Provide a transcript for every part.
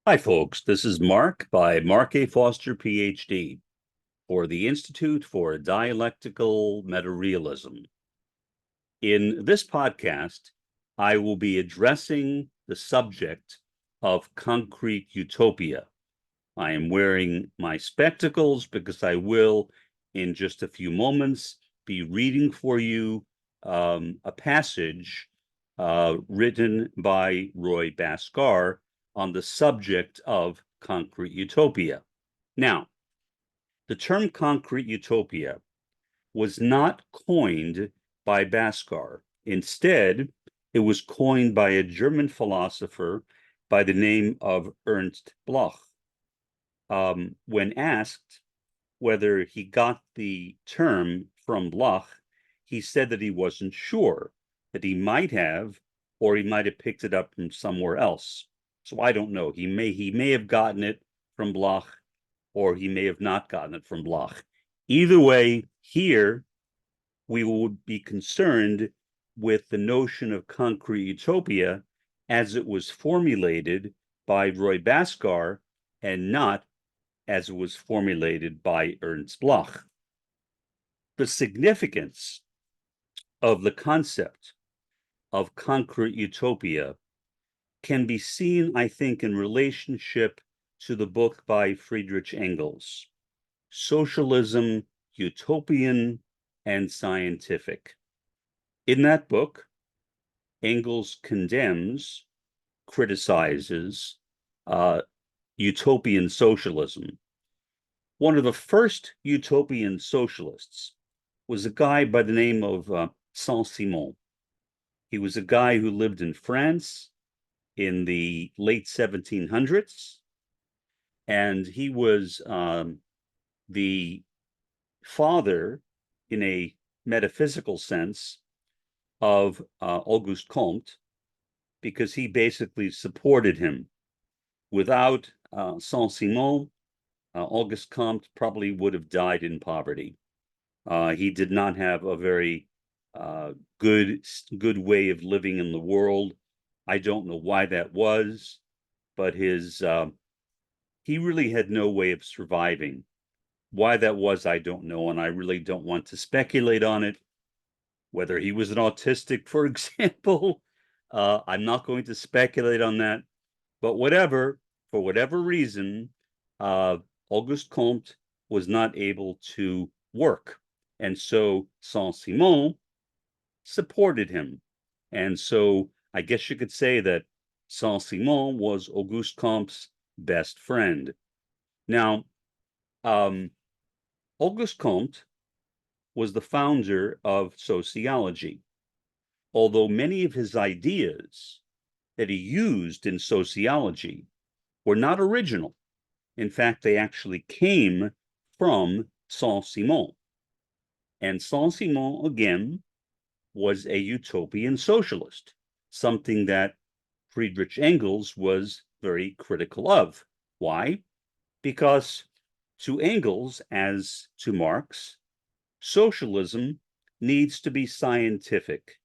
Hi, folks. This is Mark by Mark A. Foster, Ph.D. for the Institute for Dialectical Metarealism. In this podcast, I will be addressing the subject of concrete utopia. I am wearing my spectacles because I will, in just a few moments, be reading for you a passage written by Roy Bhaskar on the subject of concrete utopia. Now, the term concrete utopia was not coined by Bhaskar. Instead, it was coined by a German philosopher by the name of Ernst Bloch. When asked whether he got the term from Bloch, he said that he wasn't sure, that he might have, or he might have picked it up from somewhere else. So I don't know. He may have gotten it from Bloch, or he may have not gotten it from Bloch. Either way, here we would be concerned with the notion of concrete utopia as it was formulated by Roy Bhaskar and not as it was formulated by Ernst Bloch. The significance of the concept of concrete utopia can be seen, I think, in relationship to the book by Friedrich Engels, Socialism, Utopian, and Scientific. In that book, Engels condemns, criticizes utopian socialism. One of the first utopian socialists was a guy by the name of Saint-Simon. He was a guy who lived in France in the late 1700s, and he was the father, in a metaphysical sense, of Auguste Comte, because he basically supported him. Without Saint-Simon, Auguste Comte probably would have died in poverty. He did not have a very good way of living in the world. I don't know why that was, but he really had no way of surviving. Why that was, I don't know, and I really don't want to speculate on it. Whether he was an autistic, for example, I'm not going to speculate on that. But for whatever reason, Auguste Comte was not able to work. And so Saint-Simon supported him. And so I guess you could say that Saint-Simon was Auguste Comte's best friend. Now, Auguste Comte was the founder of sociology, although many of his ideas that he used in sociology were not original. In fact, they actually came from Saint-Simon. And Saint-Simon, again, was a utopian socialist, something that Friedrich Engels was very critical of. Why? Because to Engels, as to Marx, socialism needs to be scientific.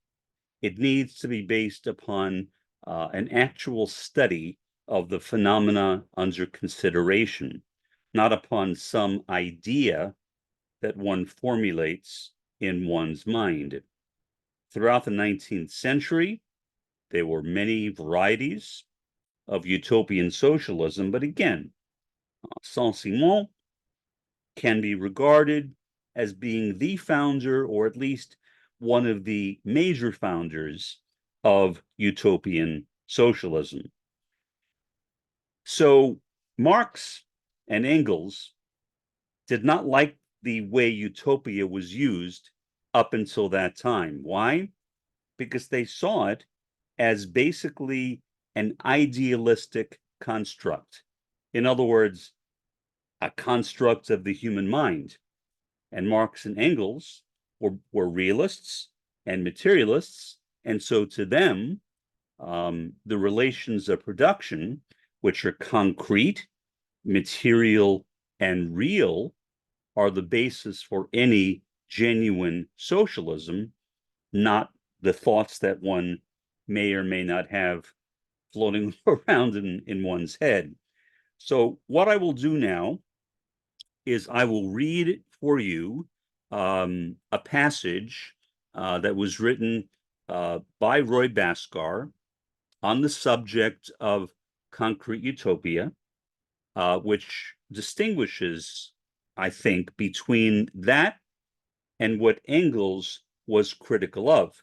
It needs to be based upon an actual study of the phenomena under consideration, not upon some idea that one formulates in one's mind. Throughout the 19th century, there were many varieties of utopian socialism, but again, Saint-Simon can be regarded as being the founder, or at least one of the major founders, of utopian socialism. So Marx and Engels did not like the way utopia was used up until that time. Why? Because they saw it as basically an idealistic construct. In other words, a construct of the human mind. And Marx and Engels were realists and materialists. And so to them, the relations of production, which are concrete, material, and real, are the basis for any genuine socialism, not the thoughts that one may or may not have floating around in one's head. So what I will do now is I will read for you a passage that was written by Roy Bhaskar on the subject of concrete utopia, which distinguishes, I think, between that and what Engels was critical of.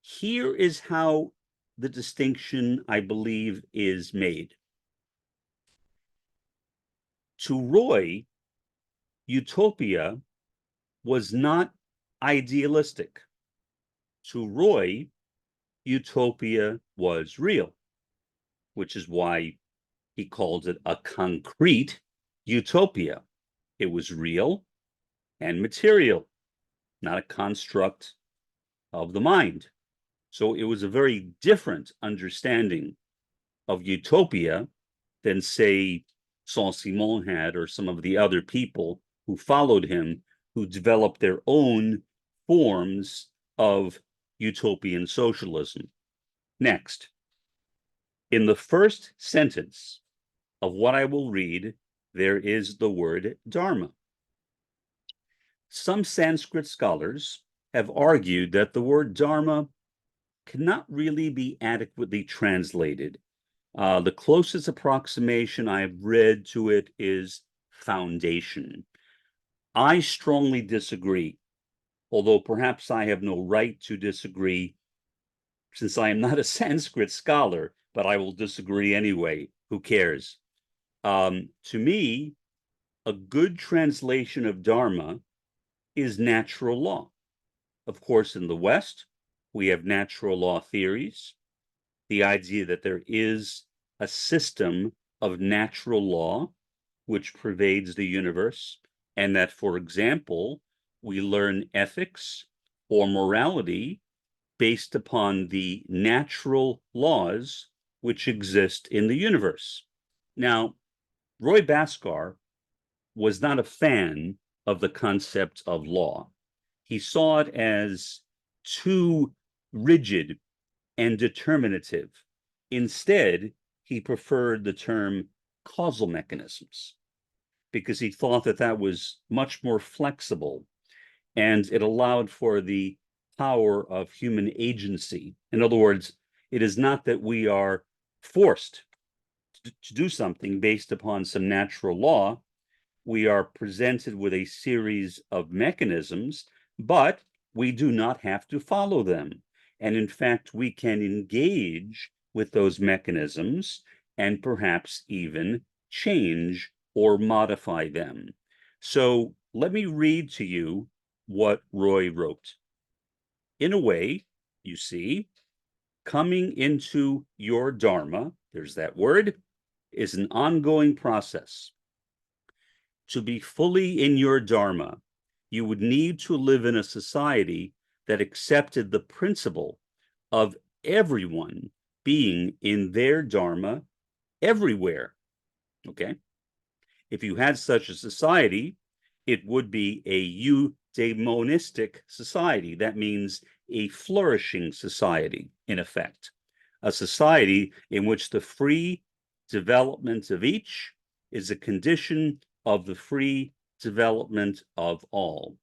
Here is how the distinction, I believe, is made. To Roy, utopia was not idealistic. To Roy, utopia was real, which is why he called it a concrete utopia. It was real and material, not a construct of the mind. So it was a very different understanding of utopia than, say, Saint-Simon had, or some of the other people who followed him, who developed their own forms of utopian socialism. Next, in the first sentence of what I will read, there is the word dharma. Some Sanskrit scholars have argued that the word dharma cannot really be adequately translated. The closest approximation I've read to it is foundation. I strongly disagree, although perhaps I have no right to disagree since I am not a Sanskrit scholar, but I will disagree anyway. Who cares? To me, a good translation of dharma is natural law. Of course, in the West, we have natural law theories, the idea that there is a system of natural law which pervades the universe, and that, for example, we learn ethics or morality based upon the natural laws which exist in the universe. Now, Roy Bhaskar was not a fan of the concept of law. He saw it as too rigid and determinative. Instead, he preferred the term causal mechanisms because he thought that that was much more flexible and it allowed for the power of human agency. In other words, it is not that we are forced to do something based upon some natural law. We are presented with a series of mechanisms, but we do not have to follow them. And in fact, we can engage with those mechanisms and perhaps even change or modify them. So let me read to you what Roy wrote. In a way, you see, coming into your dharma, there's that word, is an ongoing process. To be fully in your dharma, you would need to live in a society that accepted the principle of everyone being in their dharma everywhere. Okay? If you had such a society, it would be a eudaimonistic society. That means a flourishing society, in effect. A society in which the free development of each is a condition of the free development of all.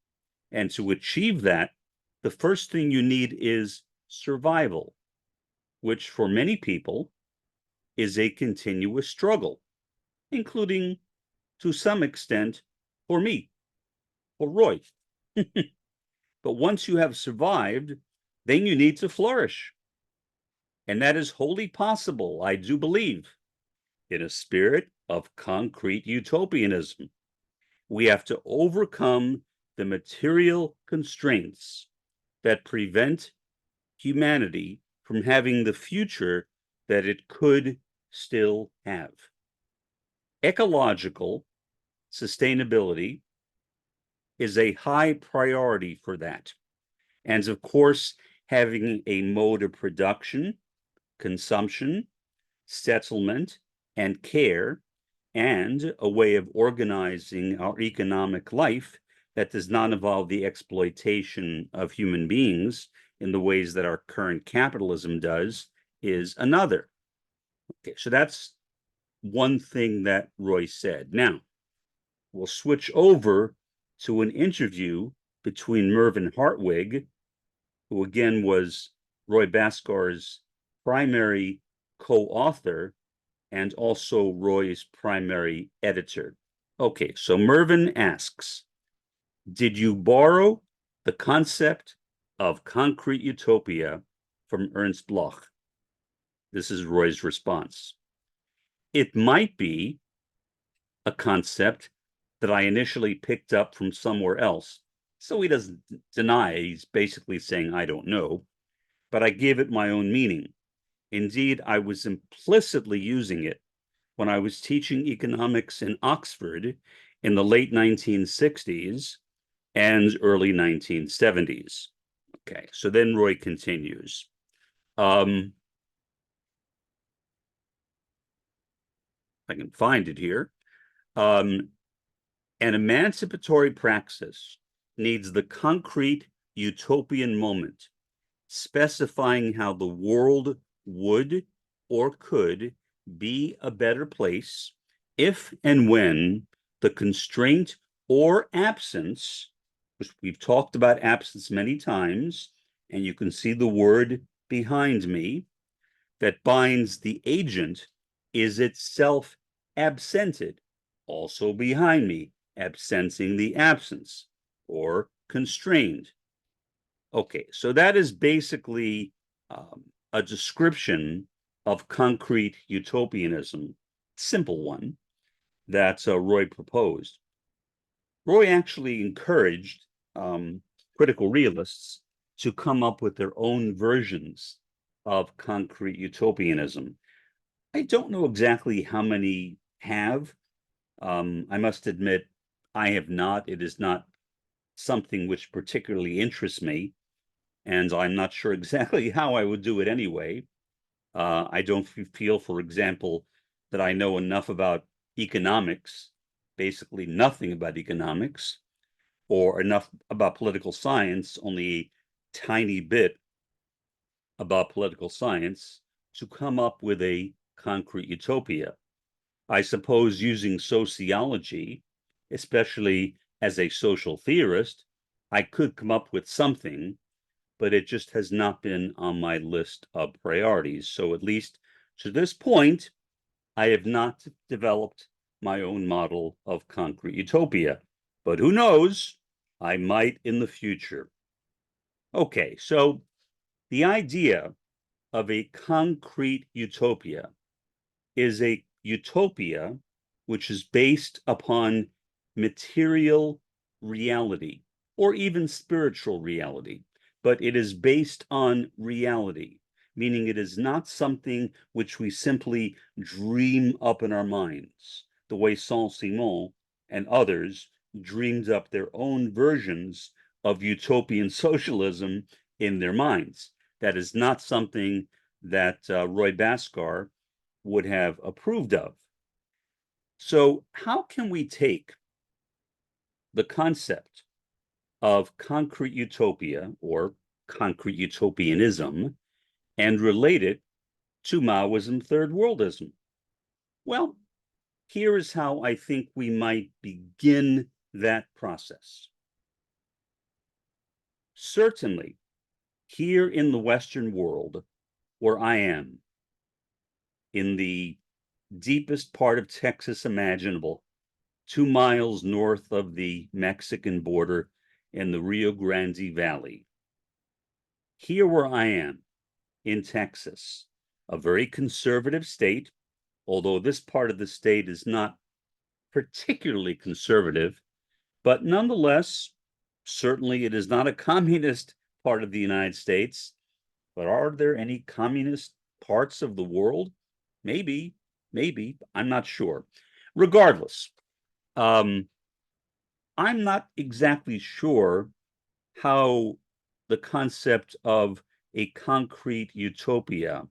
And to achieve that, the first thing you need is survival, which for many people is a continuous struggle, including to some extent for me, for Roy. But once you have survived, then you need to flourish. And that is wholly possible, I do believe, in a spirit of concrete utopianism. We have to overcome the material constraints that prevent humanity from having the future that it could still have. Ecological sustainability is a high priority for that. And of course, having a mode of production, consumption, settlement, and care, and a way of organizing our economic life that does not involve the exploitation of human beings in the ways that our current capitalism does is another. Okay, so that's one thing that Roy said. Now, we'll switch over to an interview between Mervyn Hartwig, who again was Roy Bhaskar's primary co-author and also Roy's primary editor. Okay, so Mervyn asks, did you borrow the concept of concrete utopia from Ernst Bloch? This is Roy's response. It might be a concept that I initially picked up from somewhere else. So he doesn't deny, he's basically saying, I don't know, but I gave it my own meaning. Indeed, I was implicitly using it when I was teaching economics in Oxford in the late 1960s and early 1970s. Okay, so then Roy continues. I can find it here. An emancipatory praxis needs the concrete utopian moment, specifying how the world would or could be a better place if and when the constraint or absence, which we've talked about absence many times, and you can see the word behind me, that binds the agent is itself absented, also behind me, absenting the absence, or constrained. Okay, so that is basically a description of concrete utopianism, simple one, that Roy proposed. Roy actually encouraged critical realists to come up with their own versions of concrete utopianism. I don't know exactly how many have. I must admit, I have not. It is not something which particularly interests me, and I'm not sure exactly how I would do it anyway. I don't feel, for example, that I know enough about economics, basically nothing about economics, or enough about political science, only a tiny bit about political science, to come up with a concrete utopia. I suppose using sociology, especially as a social theorist, I could come up with something, but it just has not been on my list of priorities. So at least to this point, I have not developed my own model of concrete utopia. But who knows? I might in the future. Okay, so the idea of a concrete utopia is a utopia which is based upon material reality or even spiritual reality, but it is based on reality, meaning it is not something which we simply dream up in our minds, the way Saint-Simon and others dreamed up their own versions of utopian socialism in their minds. That is not something that Roy Bhaskar would have approved of. So how can we take the concept of concrete utopia or concrete utopianism and relate it to Maoism third worldism? Well, here is how I think we might begin that process. Certainly, here in the Western world, where I am, in the deepest part of Texas imaginable, 2 miles north of the Mexican border in the Rio Grande Valley. Here where I am in Texas, a very conservative state, although this part of the state is not particularly conservative, but nonetheless, certainly it is not a communist part of the United States. But are there any communist parts of the world? Maybe, I'm not sure. Regardless, I'm not exactly sure how the concept of a concrete utopia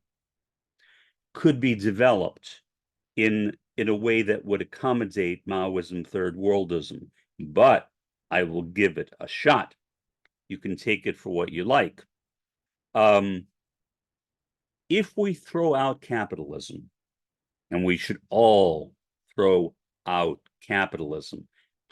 could be developed in a way that would accommodate Maoism third worldism, but I will give it a shot. You can take it for what you like. If we throw out capitalism and we should all throw out capitalism.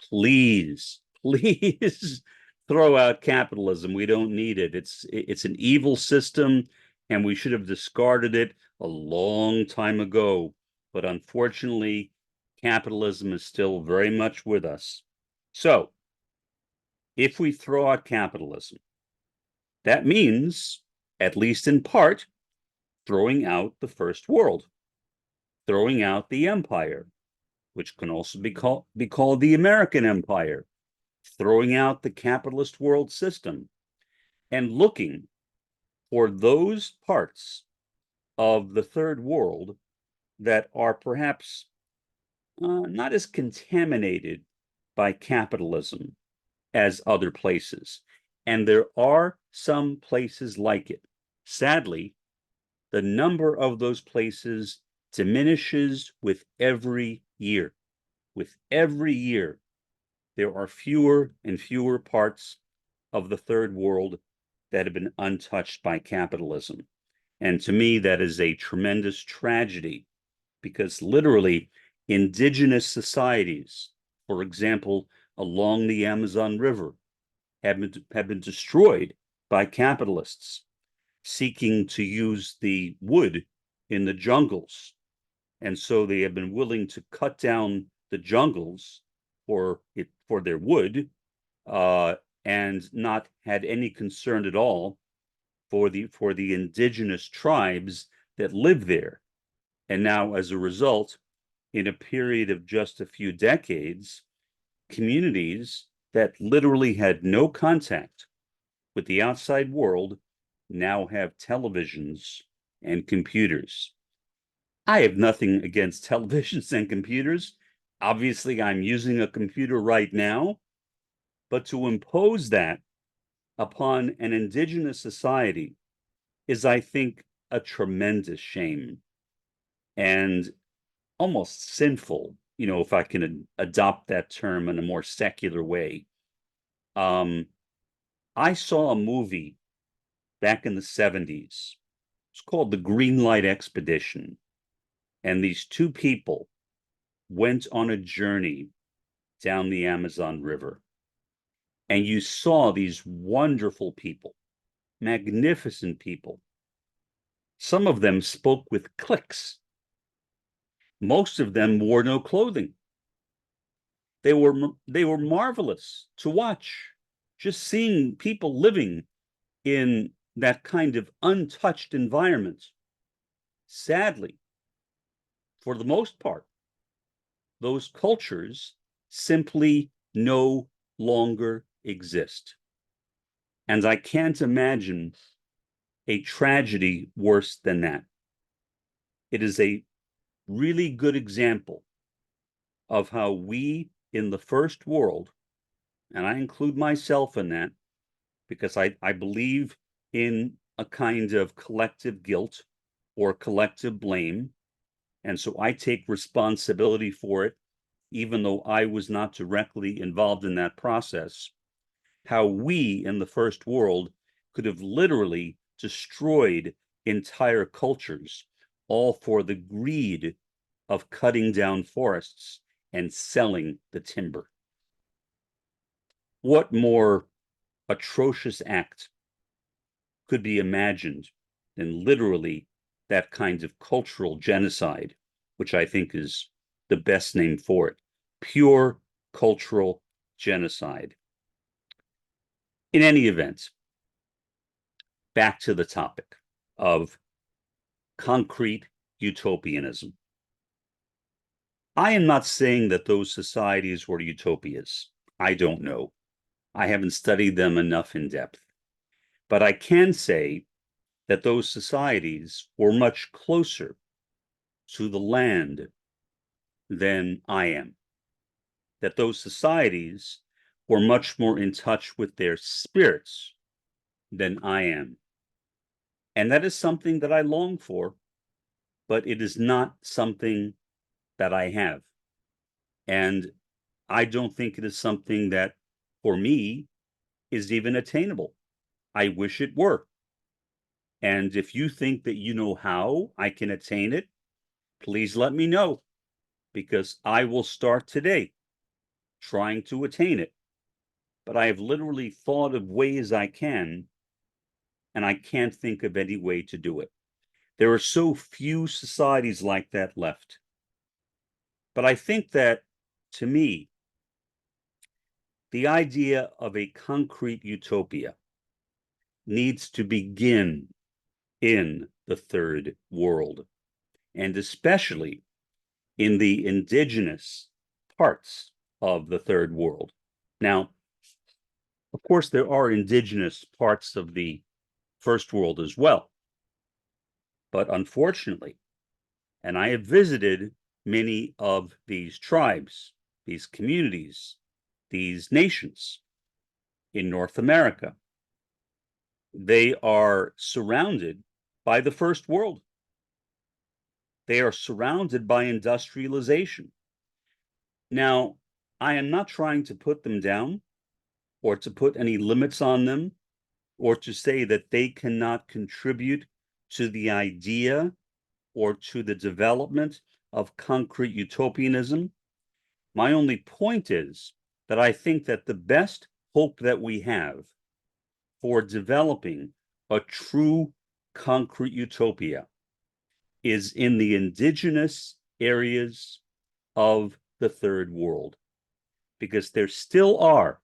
Please, please throw out capitalism. We don't need it. It's an evil system, and we should have discarded it a long time ago. But unfortunately, capitalism is still very much with us. So, if we throw out capitalism, that means, at least in part, throwing out the first world, throwing out the empire, which can also be called the American empire, throwing out the capitalist world system, and looking for those parts of the third world that are perhaps not as contaminated by capitalism as other places. And there are some places like it. Sadly, the number of those places diminishes with every year. With every year, there are fewer and fewer parts of the third world that have been untouched by capitalism. And to me, that is a tremendous tragedy, because literally indigenous societies, for example, along the Amazon River, have been destroyed by capitalists seeking to use the wood in the jungles. And so they have been willing to cut down the jungles for their wood, and not had any concern at all for the indigenous tribes that live there. And now, as a result, in a period of just a few decades, communities that literally had no contact with the outside world now have televisions and computers. I have nothing against televisions and computers. Obviously, I'm using a computer right now, but to impose that upon an indigenous society is, I think, a tremendous shame and almost sinful, if I can adopt that term in a more secular way. I saw a movie back in the 70s. It's called The Green Light Expedition. And these two people went on a journey down the Amazon River. And you saw these wonderful people, magnificent people. Some of them spoke with clicks. Most of them wore no clothing. They were marvelous to watch. Just seeing people living in that kind of untouched environment. Sadly, for the most part, those cultures simply no longer exist. And I can't imagine a tragedy worse than that. It is a really good example of how we in the first world, and I include myself in that, because I believe in a kind of collective guilt or collective blame. And so I take responsibility for it, even though I was not directly involved in that process. How we in the first world could have literally destroyed entire cultures, all for the greed of cutting down forests and selling the timber. What more atrocious act could be imagined than literally that kind of cultural genocide, which I think is the best name for it? Pure cultural genocide. In any event, back to the topic of concrete utopianism. I am not saying that those societies were utopias. I don't know. I haven't studied them enough in depth. But I can say that those societies were much closer to the land than I am. That those societies were much more in touch with their spirits than I am. And that is something that I long for, but it is not something that I have. And I don't think it is something that, for me, is even attainable. I wish it were. And if you think that you know how I can attain it, please let me know, because I will start today trying to attain it. But I have literally thought of ways I can, and I can't think of any way to do it. There are so few societies like that left. But I think that, to me, the idea of a concrete utopia needs to begin in the third world, and especially in the indigenous parts of the third world. Now, of course, there are indigenous parts of the first world as well. But unfortunately, and I have visited many of these tribes, these communities, these nations in North America, they are surrounded by the first world. They are surrounded by industrialization. Now, I am not trying to put them down or to put any limits on them or to say that they cannot contribute to the idea or to the development of concrete utopianism. My only point is that I think that the best hope that we have for developing a true concrete utopia is in the indigenous areas of the third world, because there still are,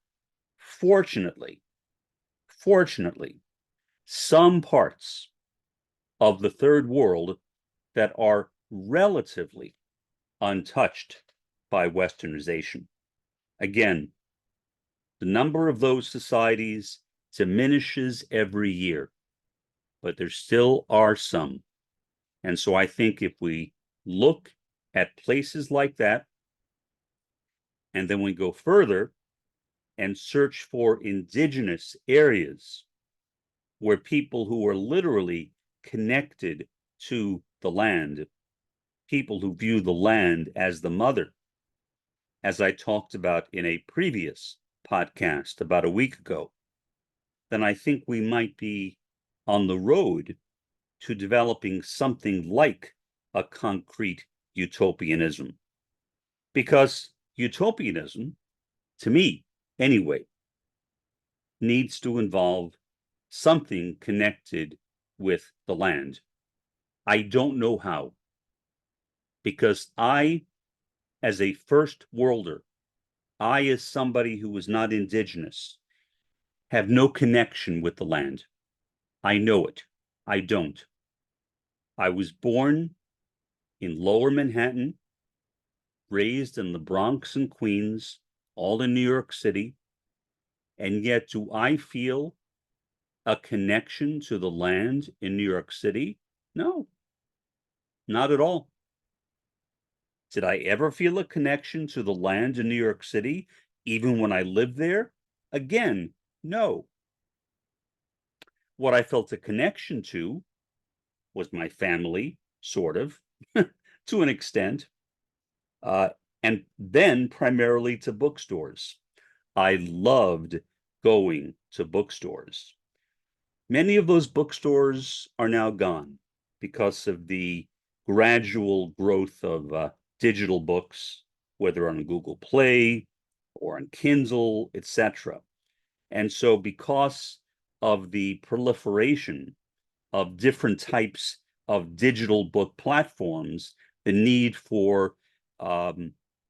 fortunately, some parts of the third world that are relatively untouched by westernization. Again, the number of those societies diminishes every year, but there still are some. And so I think if we look at places like that, and then we go further and search for indigenous areas where people who are literally connected to the land, people who view the land as the mother, as I talked about in a previous podcast about a week ago, then I think we might be on the road to developing something like a concrete utopianism. Because utopianism, to me anyway, needs to involve something connected with the land. I don't know how, because I, as a first worlder, I, as somebody who is not indigenous, have no connection with the land. I know it. I don't. I was born in Lower Manhattan, raised in the Bronx and Queens, all in New York City, and yet do I feel a connection to the land in New York City? No, not at all. Did I ever feel a connection to the land in New York City, even when I lived there? Again, no. What I felt a connection to was my family, sort of, to an extent, and then primarily to bookstores. I loved going to bookstores. Many of those bookstores are now gone because of the gradual growth of digital books, whether on Google Play or on Kindle, etc. And so because of the proliferation of different types of digital book platforms, the need for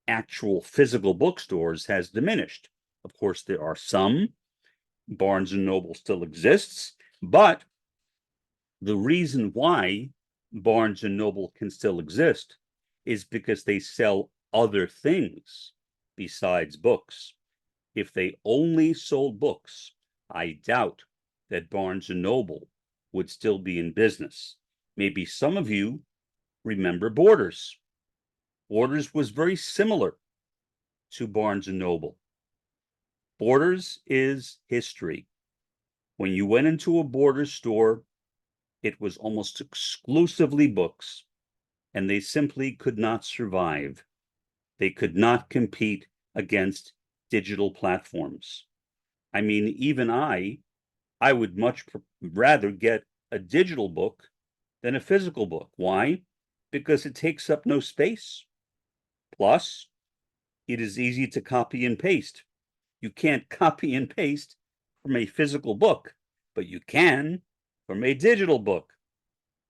actual physical bookstores has diminished. Of course, there are some. Barnes and Noble still exists, but the reason why Barnes and Noble can still exist is because they sell other things besides books. If they only sold books, I doubt that Barnes and Noble would still be in business. Maybe some of you remember Borders. Borders was very similar to Barnes and Noble. Borders is history. When you went into a Borders store, it was almost exclusively books, and they simply could not survive. They could not compete against digital platforms. I mean, even I would much rather get a digital book than a physical book. Why? because it takes up no space. Plus, it is easy to copy and paste. You can't copy and paste from a physical book, but you can from a digital book.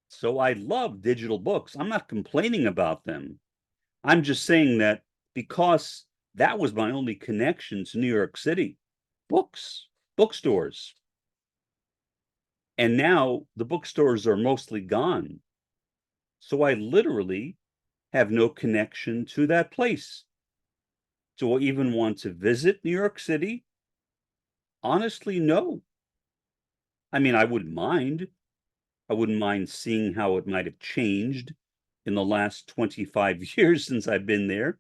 So I love digital books. I'm not complaining about them. I'm just saying that because that was my only connection to New York City, books, bookstores. And now the bookstores are mostly gone. So I literally have no connection to that place. Do I even want to visit New York City? Honestly, no. I mean, I wouldn't mind. I wouldn't mind seeing how it might have changed in the last 25 years since I've been there.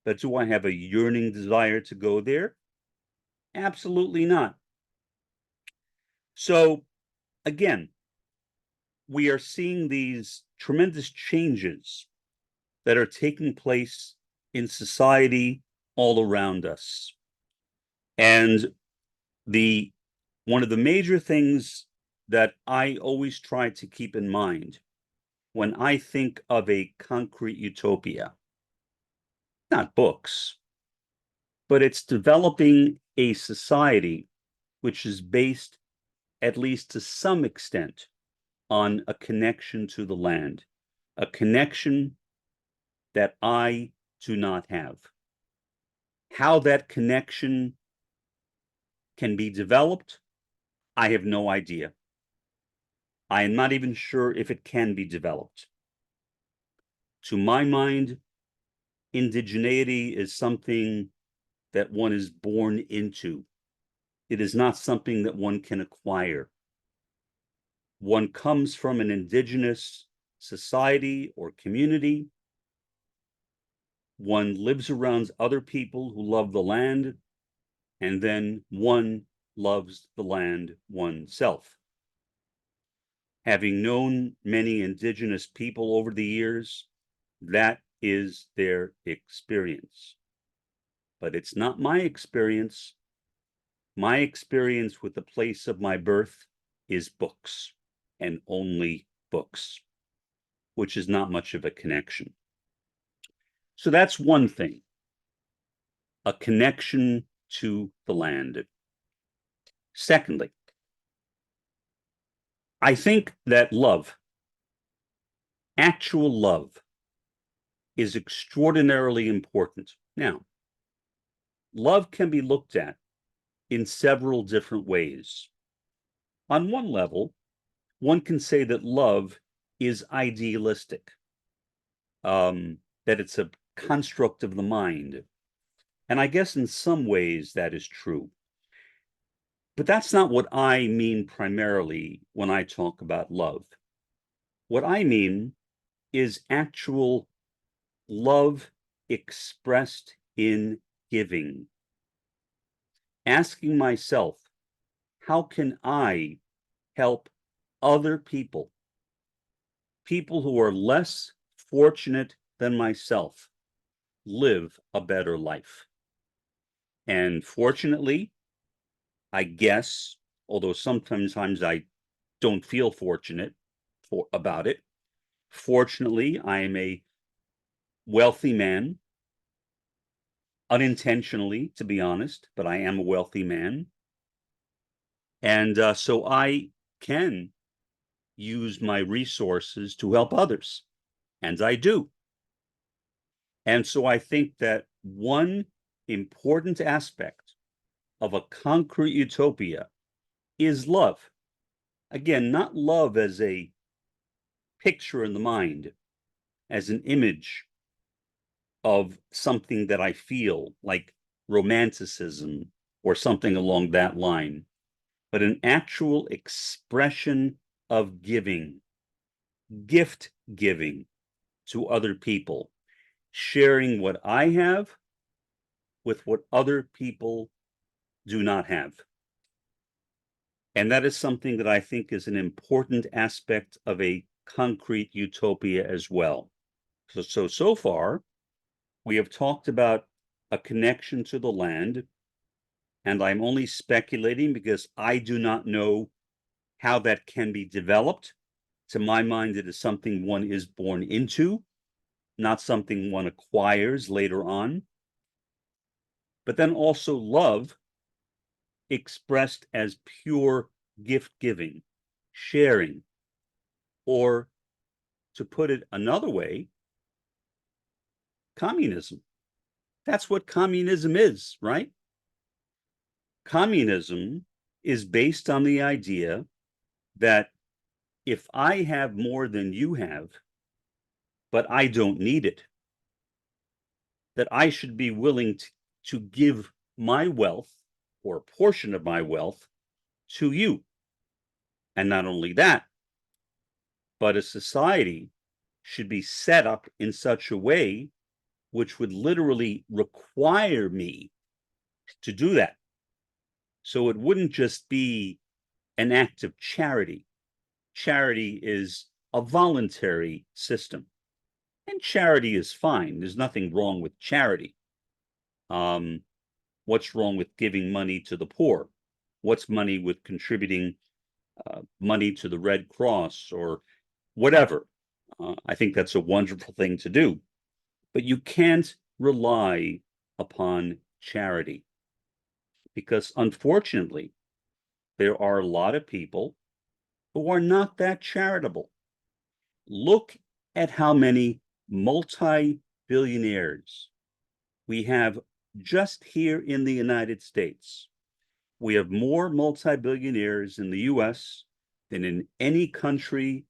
But do I have a yearning desire to go there? Absolutely not. So again, we are seeing these tremendous changes that are taking place in society all around us. And the one of the major things that I always try to keep in mind when I think of a concrete utopia, not books, but it's developing a society which is based, at least to some extent, on a connection to the land, a connection that I do not have. How that connection can be developed, I have no idea. I am not even sure if it can be developed. To my mind, indigeneity is something that one is born into. It is not something that one can acquire. One comes from an indigenous society or community. One lives around other people who love the land, and then one loves the land oneself. Having known many indigenous people over the years, that is their experience. But it's not my experience. My experience with the place of my birth is books, and only books, which is not much of a connection. So that's one thing, a connection to the land. Secondly, I think that love, actual love, is extraordinarily important. Now, love can be looked at in several different ways. On one level, one can say that love is idealistic, that it's a construct of the mind. And I guess in some ways that is true. But that's not what I mean primarily when I talk about love. What I mean is actual love expressed in giving. Asking myself, how can I help other people, people who are less fortunate than myself, live a better life? And fortunately, I guess, although sometimes I don't feel fortunate about it, fortunately, I am a wealthy man, unintentionally, to be honest, but I am a wealthy man. And so I can use my resources to help others, and I do. And so I think that one important aspect of a concrete utopia is love. Again, not love as a picture in the mind, as an image of something that I feel, like romanticism or something along that line, but an actual expression of giving, gift giving to other people, sharing what I have with what other people do not have. And that is something that I think is an important aspect of a concrete utopia as well. So far, we have talked about a connection to the land, and I'm only speculating because I do not know how that can be developed. To my mind, it is something one is born into, not something one acquires later on. But then also love expressed as pure gift giving, sharing, or to put it another way, communism. That's what communism is, right? Communism is based on the idea that if I have more than you have, but I don't need it, that I should be willing to give my wealth or a portion of my wealth to you. And not only that, but a society should be set up in such a way which would literally require me to do that. So it wouldn't just be an act of charity. Charity is a voluntary system. And charity is fine. There's nothing wrong with charity. What's wrong with giving money to the poor? What's money with contributing money to the Red Cross or whatever? I think that's a wonderful thing to do. But you can't rely upon charity because, unfortunately, there are a lot of people who are not that charitable. Look at how many multi-billionaires we have just here in the United States. We have more multi-billionaires in the US than in any country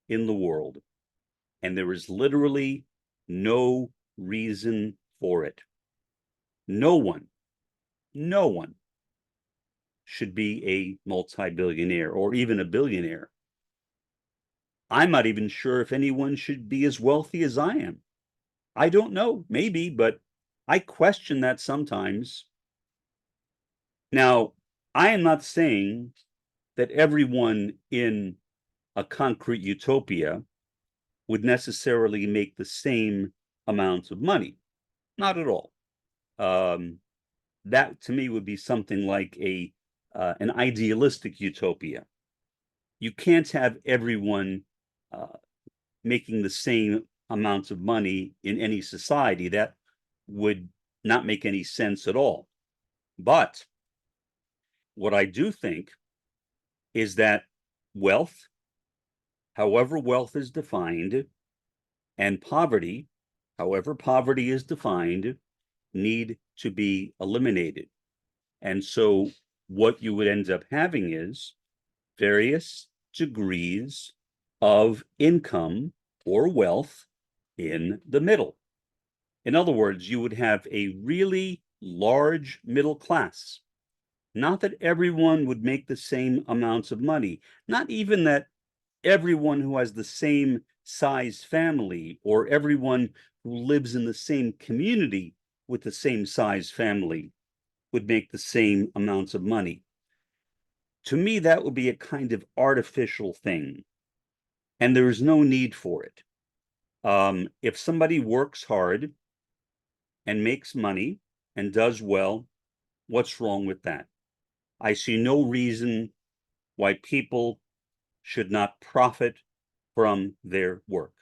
in the world. And there is literally no reason for it. No one should be a multi-billionaire or even a billionaire. I'm not even sure if anyone should be as wealthy as I am. I don't know, maybe, but I question that sometimes. Now, I am not saying that everyone in a concrete utopia would necessarily make the same amount of money. Not at all. That to me would be something like an idealistic utopia. You can't have everyone making the same amounts of money in any society. That would not make any sense at all. But what I do think is that wealth, however wealth is defined, and poverty, however poverty is defined, need to be eliminated. And so what you would end up having is various degrees of income or wealth in the middle. In other words, you would have a really large middle class. Not that everyone would make the same amounts of money, not even that everyone who has the same size family or everyone who lives in the same community with the same size family would make the same amounts of money. To me, that would be a kind of artificial thing, and there is no need for it. If somebody works hard and makes money and does well, what's wrong with that? I see no reason why people should not profit from their work.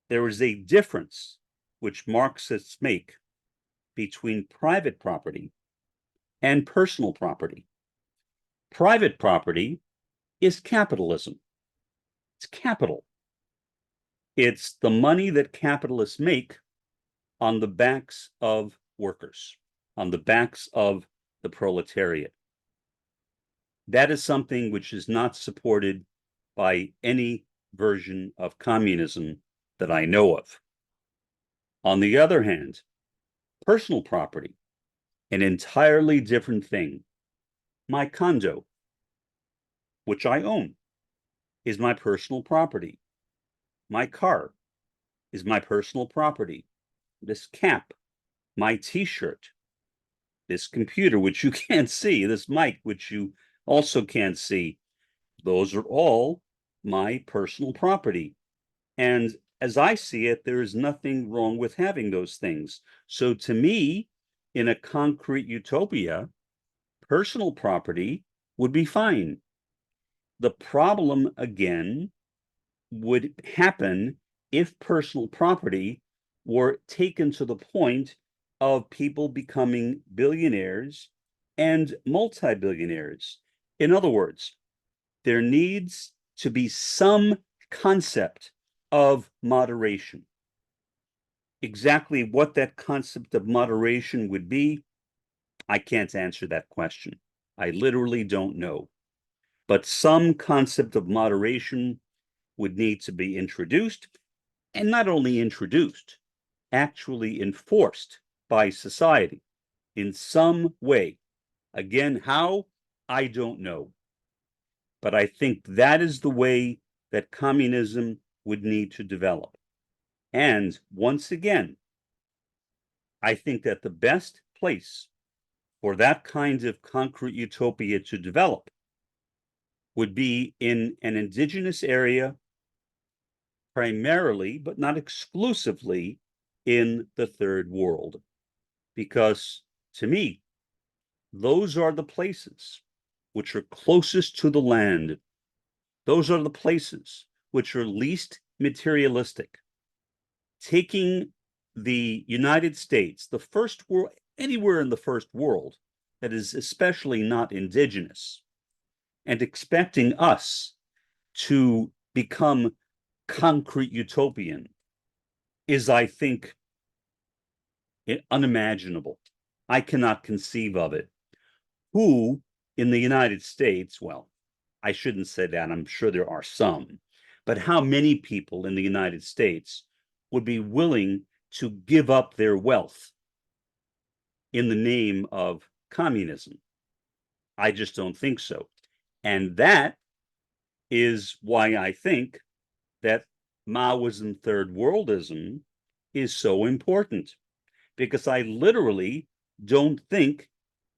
There is a difference which Marxists make between private property and personal property. Private property is capitalism. It's capital. It's the money that capitalists make on the backs of workers, on the backs of the proletariat. That is something which is not supported by any version of communism that I know of. On the other hand, personal property, an entirely different thing. My condo, which I own, is my personal property. My car is my personal property. This cap, my t-shirt, this computer, which you can't see, this mic, which you also can't see, those are all my personal property. And as I see it, there is nothing wrong with having those things. So to me, in a concrete utopia, personal property would be fine. The problem, again, would happen if personal property were taken to the point of people becoming billionaires and multi-billionaires. In other words, there needs to be some concept of moderation. Exactly what that concept of moderation would be, I can't answer that question. I literally don't know. But some concept of moderation would need to be introduced, and not only introduced, actually enforced by society in some way. Again, how? I don't know. But I think that is the way that communism would need to develop. And once again, I think that the best place for that kind of concrete utopia to develop would be in an indigenous area, primarily, but not exclusively, in the third world. Because to me, those are the places which are closest to the land. Those are the places which are least materialistic. Taking the United States, the first world, anywhere in the first world that is especially not indigenous, and expecting us to become concrete utopian is, I think, unimaginable. I cannot conceive of it. Who in the United States, well, I shouldn't say that, I'm sure there are some, but how many people in the United States would be willing to give up their wealth in the name of communism? I just don't think so. And that is why I think that Maoism, third worldism, is so important, because I literally don't think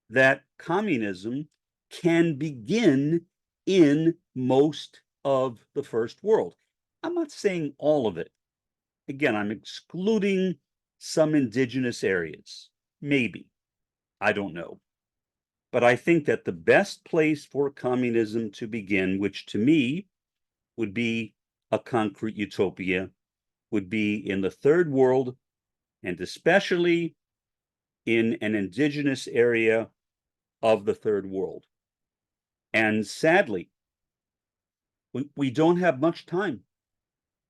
that communism can begin in most of the first world. I'm not saying all of it. Again, I'm excluding some indigenous areas. Maybe. I don't know. But I think that the best place for communism to begin, which to me would be a concrete utopia, would be in the third world, and especially in an indigenous area of the third world. And sadly, we don't have much time.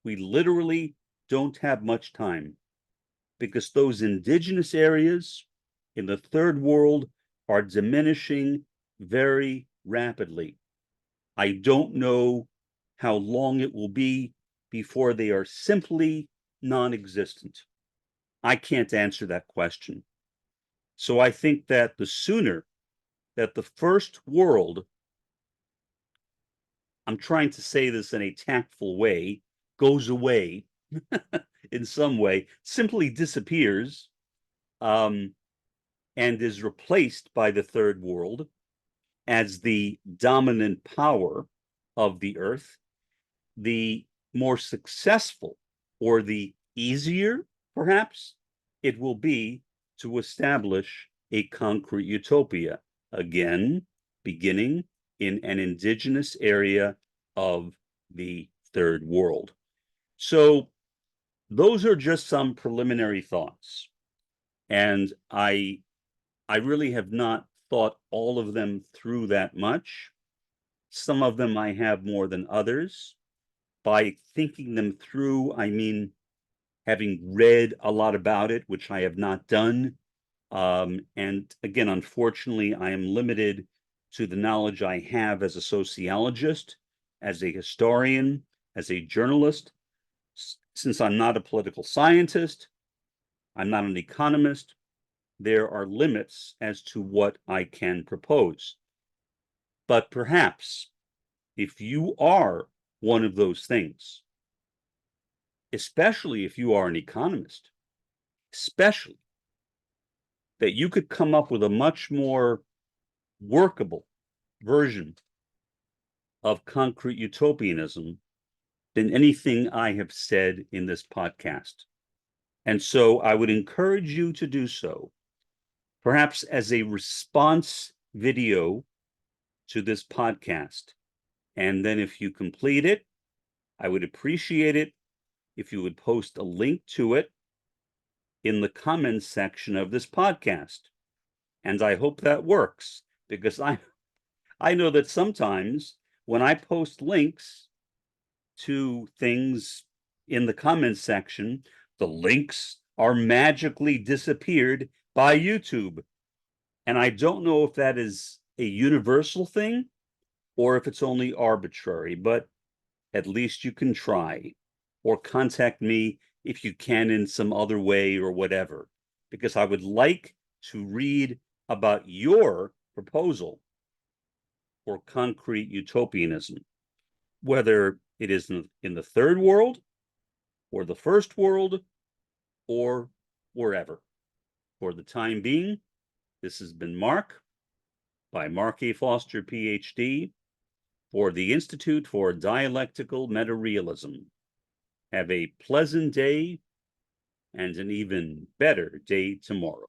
We literally don't have much time, because those indigenous areas in the third world are diminishing very rapidly. I don't know how long it will be before they are simply non-existent. I can't answer that question. So I think that the sooner that the first world, I'm trying to say this in a tactful way, goes away in some way, simply disappears, and is replaced by the third world as the dominant power of the earth, the more successful, or the easier, perhaps, it will be to establish a concrete utopia, again, beginning in an indigenous area of the third world. So those are just some preliminary thoughts. And I really have not thought all of them through that much. Some of them I have more than others. By thinking them through, I mean having read a lot about it, which I have not done. And again, unfortunately, I am limited to the knowledge I have as a sociologist, as a historian, as a journalist. Since I'm not a political scientist, I'm not an economist, there are limits as to what I can propose. But perhaps if you are one of those things, especially if you are an economist, especially, that you could come up with a much more workable version of concrete utopianism than anything I have said in this podcast. And so I would encourage you to do so, perhaps as a response video to this podcast. And then if you complete it, I would appreciate it if you would post a link to it in the comments section of this podcast. And I hope that works, because I know that sometimes when I post links to things in the comments section, the links are magically disappeared by YouTube. And I don't know if that is a universal thing or if it's only arbitrary, but at least you can try, or contact me if you can in some other way or whatever, because I would like to read about your proposal for concrete utopianism, whether it is in the third world or the first world or wherever. For the time being, this has been Mark by Mark A. Foster, Ph.D., for the Institute for Dialectical Metarealism. Have a pleasant day and an even better day tomorrow.